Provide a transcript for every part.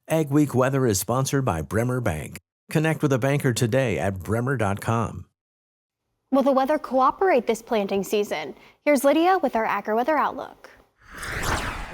AgWeek weather is sponsored by Bremer Bank. Connect with a banker today at bremer.com. Will the weather cooperate this planting season? Here's Lydia with our Agri-weather outlook.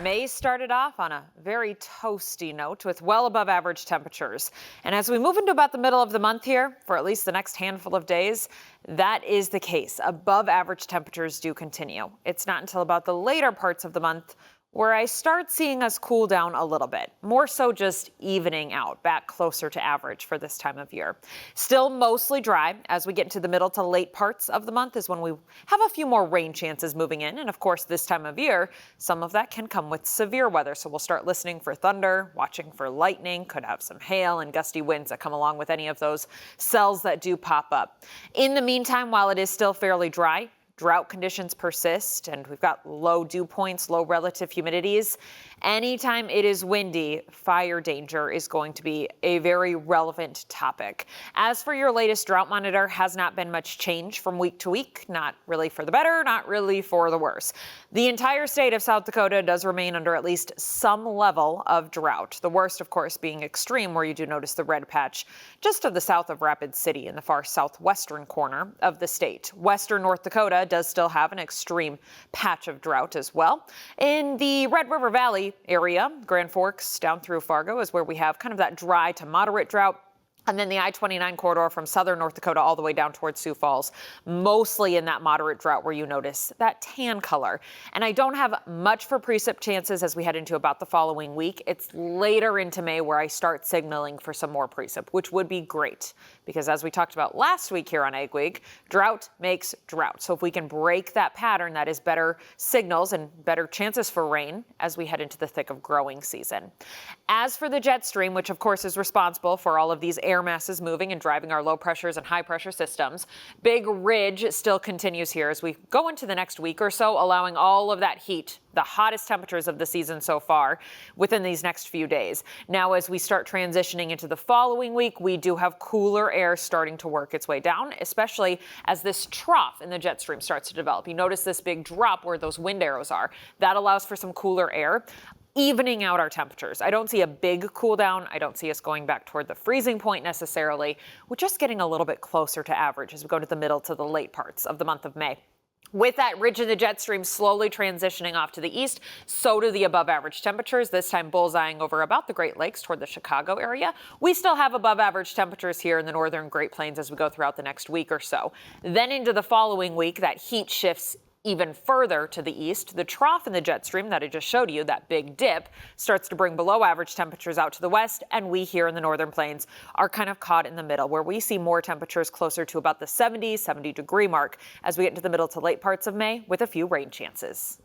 May started off on a very toasty note with well above average temperatures. And as we move into about the middle of the month here, for at least the next handful of days, that is the case. Above average temperatures do continue. It's not until about the later parts of the month where I start seeing us cool down a little bit, more so just evening out, back closer to average for this time of year. Still mostly dry. As we get into the middle to late parts of the month is when we have a few more rain chances moving in. And of course, this time of year, some of that can come with severe weather. So we'll start listening for thunder, watching for lightning, could have some hail and gusty winds that come along with any of those cells that do pop up. In the meantime, while it is still fairly dry, drought conditions persist, and we've got low dew points, low relative humidities. Anytime it is windy, fire danger is going to be a very relevant topic. As for your latest drought monitor, has not been much change from week to week, not really for the better, not really for the worse. The entire state of South Dakota does remain under at least some level of drought. The worst, of course, being extreme, where you do notice the red patch just to the south of Rapid City in the far southwestern corner of the state. Western North Dakota does still have an extreme patch of drought as well. In the Red River Valley area, Grand Forks down through Fargo is where we have kind of that dry to moderate drought. And then the I-29 corridor from southern North Dakota all the way down towards Sioux Falls, mostly in that moderate drought where you notice that tan color. And I don't have much for precip chances as we head into about the following week. It's later into May where I start signaling for some more precip, which would be great. Because as we talked about last week here on Ag Week, drought makes drought. So if we can break that pattern, that is better signals and better chances for rain as we head into the thick of growing season. As for the jet stream, which of course is responsible for all of these air masses moving and driving our low pressures and high pressure systems, big ridge still continues here as we go into the next week or so, allowing all of that heat, the hottest temperatures of the season so far, within these next few days. Now, as we start transitioning into the following week, we do have cooler air starting to work its way down, especially as this trough in the jet stream starts to develop. You notice this big drop where those wind arrows are. That allows for some cooler air, evening out our temperatures. I don't see a big cool down. I don't see us going back toward the freezing point necessarily. We're just getting a little bit closer to average as we go to the middle to the late parts of the month of May. With that ridge in the jet stream slowly transitioning off to the east, so do the above average temperatures, this time bullseyeing over about the Great Lakes toward the Chicago area. We still have above average temperatures here in the northern Great Plains as we go throughout the next week or so. Then into the following week, that heat shifts even further to the east. The trough in the jet stream that I just showed you, that big dip, starts to bring below average temperatures out to the west, and we here in the northern plains are kind of caught in the middle, where we see more temperatures closer to about the 70 degree mark as we get into the middle to late parts of May with a few rain chances.